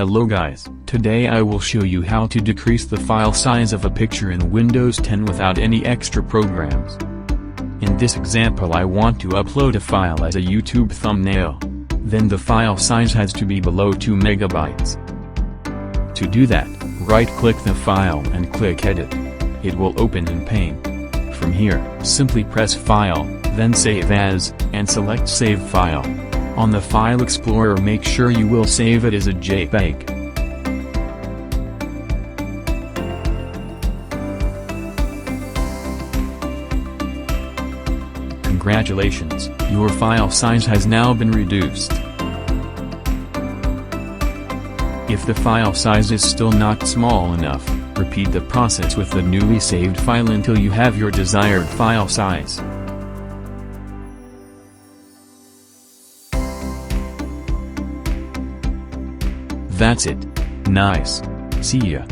Hello guys, today I will show you how to decrease the file size of a picture in Windows 10 without any extra programs. In this example I want to upload a file as a YouTube thumbnail. Then the file size has to be below 2 megabytes. To do that, right-click the file and click Edit. It will open in Paint. From here, simply press File, then Save As, and select Save File. On the File Explorer make sure you will save it as a JPEG. Congratulations, your file size has now been reduced. If the file size is still not small enough, repeat the process with the newly saved file until you have your desired file size. That's it. Nice. See ya.